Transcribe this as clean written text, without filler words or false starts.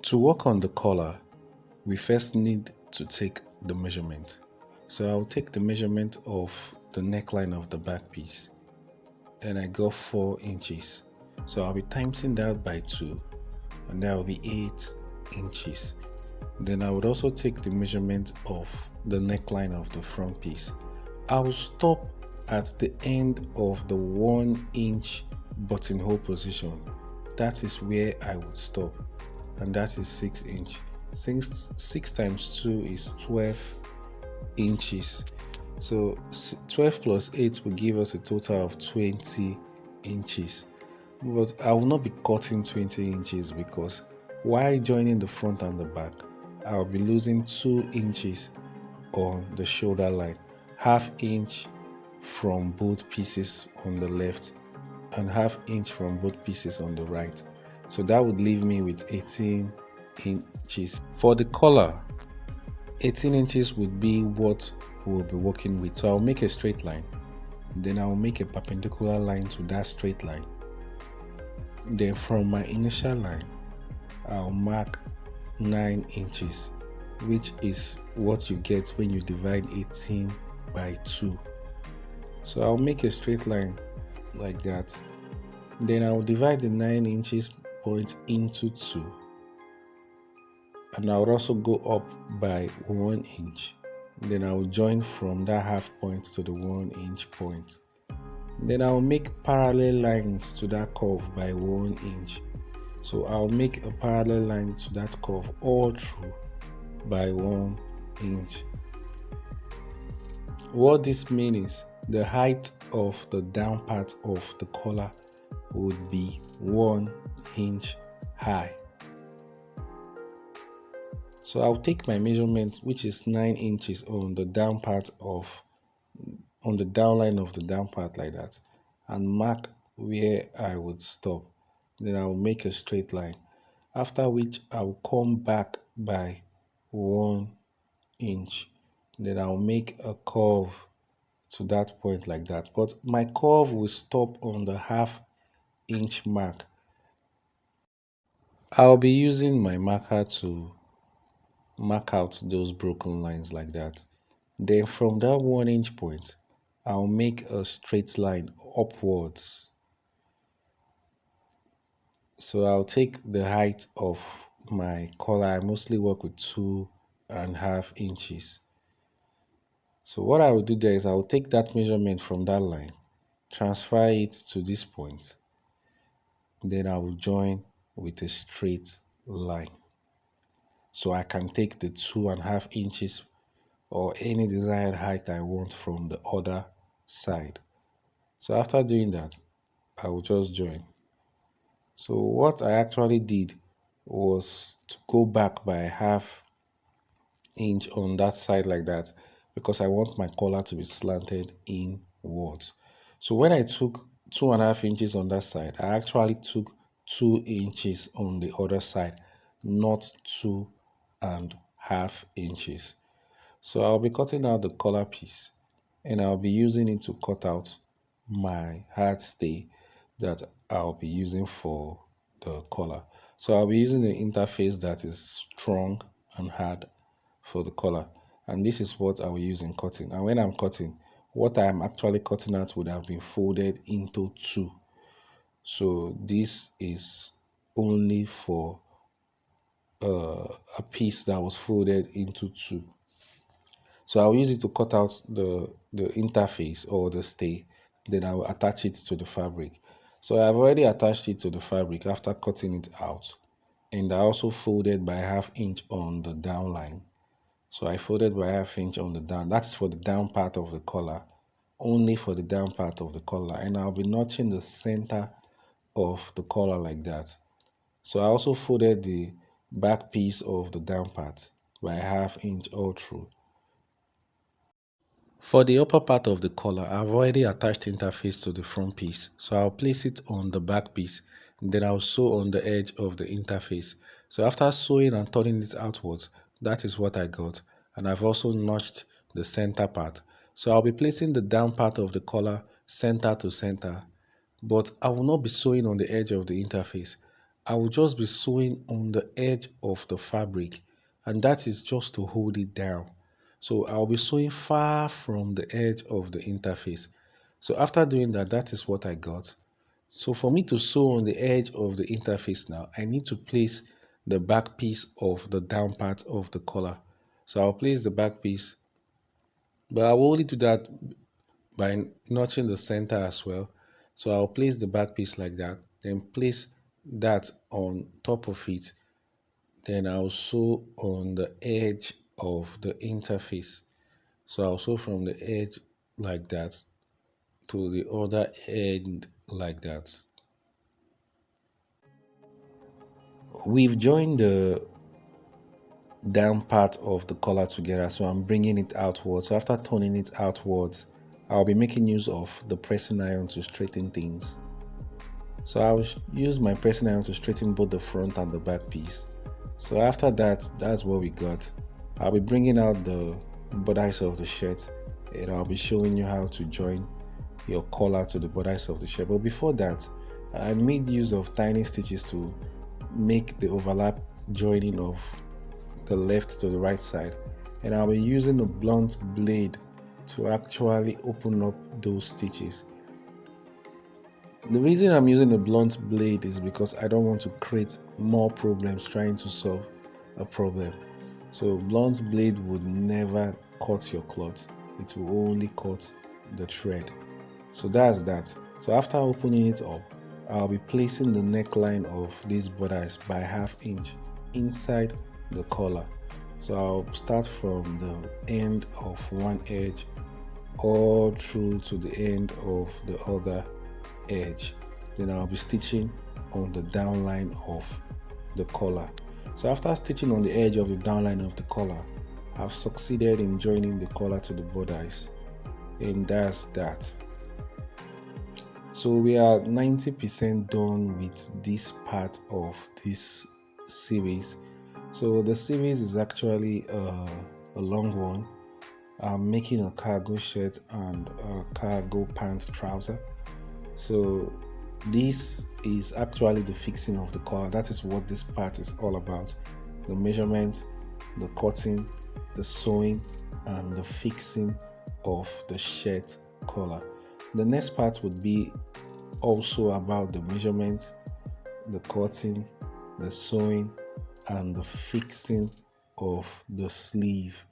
To work on the collar, we first need to take the measurement. So I'll take the measurement of the neckline of the back piece and I got 4 inches. So I'll be timesing that by 2 and that will be 8 inches. Then I would also take the measurement of the neckline of the front piece. I will stop at the end of the 1 inch buttonhole position. That is where I would stop, and that is 6 inch. Since 6 times 2 is 12 inches. So 12 plus 8 will give us a total of 20 inches. But I will not be cutting 20 inches because while joining the front and the back, I'll be losing 2 inches on the shoulder line, half inch from both pieces on the left and half inch from both pieces on the right. So that would leave me with 18 inches. For the collar, 18 inches would be what we'll be working with. So I'll make a straight line. Then I'll make a perpendicular line to that straight line. Then from my initial line, I'll mark 9 inches, which is what you get when you divide 18 by 2. So I'll make a straight line like that. Then I'll divide the 9 inches point into 2. And I'll also go up by 1 inch. Then I'll join from that half point to the 1 inch point. Then I'll make parallel lines to that curve by 1 inch. So I'll make a parallel line to that curve all through by 1 inch. What this means is the height of the down part of the collar would be 1 inch high. So I'll take my measurement, which is 9 inches on the down part on the down line of the down part like that, and mark where I would stop. Then I'll make a straight line, after which I'll come back by 1 inch. Then I'll make a curve to that point like that, but my curve will stop on the half inch mark. I'll be using my marker to mark out those broken lines like that. Then from that 1 inch point, I'll make a straight line upwards. So I'll take the height of my collar. I mostly work with 2.5 inches. So what I will do there is I'll take that measurement from that line, transfer it to this point, then I will join with a straight line. So I can take the 2.5 inches or any desired height I want from the other side. So after doing that, I will just join. So what I actually did was to go back by ½ inch on that side like that, because I want my collar to be slanted inwards. So when I took 2.5 inches on that side, I actually took 2 inches on the other side, not 2.5 inches. So I'll be cutting out the collar piece and I'll be using it to cut out my hard stay that I'll be using for the collar. So I'll be using the interface that is strong and hard for the collar, and this is what I will use in cutting. And when I'm cutting, what I'm actually cutting out would have been folded into 2. So this is only for a piece that was folded into 2. So I'll use it to cut out the interface or the stay, then I will attach it to the fabric. So I've already attached it to the fabric after cutting it out, and I also folded by ½ inch on the down line. So I folded by ½ inch on the down. That's for the down part of the collar, only for the down part of the collar, and I'll be notching the center of the collar like that. So I also folded the back piece of the down part by ½ inch all through. For the upper part of the collar, I've already attached interface to the front piece, so I'll place it on the back piece, then I'll sew on the edge of the interface. So after sewing and turning it outwards, that is what I got, and I've also notched the center part. So I'll be placing the down part of the collar center to center, but I will not be sewing on the edge of the interface. I will just be sewing on the edge of the fabric, and that is just to hold it down. So I'll be sewing far from the edge of the interface. So after doing that, that is what I got. So for me to sew on the edge of the interface now, I need to place the back piece of the down part of the collar. So I'll place the back piece, but I will only do that by notching the center as well. So I'll place the back piece like that, then place that on top of it. Then I'll sew on the edge of the interface. So I'll sew from the edge like that to the other end like that. We've joined the down part of the collar together, so I'm bringing it outwards. So after turning it outwards, I'll be making use of the pressing iron to straighten things. So I'll use my pressing iron to straighten both the front and the back piece. So after that, that's what we got. I'll be bringing out the bodice of the shirt, and I'll be showing you how to join your collar to the bodice of the shirt. But before that, I made use of tiny stitches to make the overlap joining of the left to the right side, and I'll be using a blunt blade to actually open up those stitches. The reason I'm using a blunt blade is because I don't want to create more problems trying to solve a problem. So blunt blade would never cut your cloth, it will only cut the thread. So that's that. So after opening it up, I'll be placing the neckline of this bodice by 1/2 inch inside the collar. So I'll start from the end of one edge all through to the end of the other edge. Then I'll be stitching on the downline of the collar. So after stitching on the edge of the downline of the collar, I've succeeded in joining the collar to the bodice, and that's that. So we are 90% done with this part of this series. So the series is actually a long one. I'm making a cargo shirt and a cargo pants trouser. So this is actually the fixing of the collar. That is what this part is all about: the measurement, the cutting, the sewing, and the fixing of the shirt collar. The next part would be also about the measurement, the cutting, the sewing, and the fixing of the sleeve.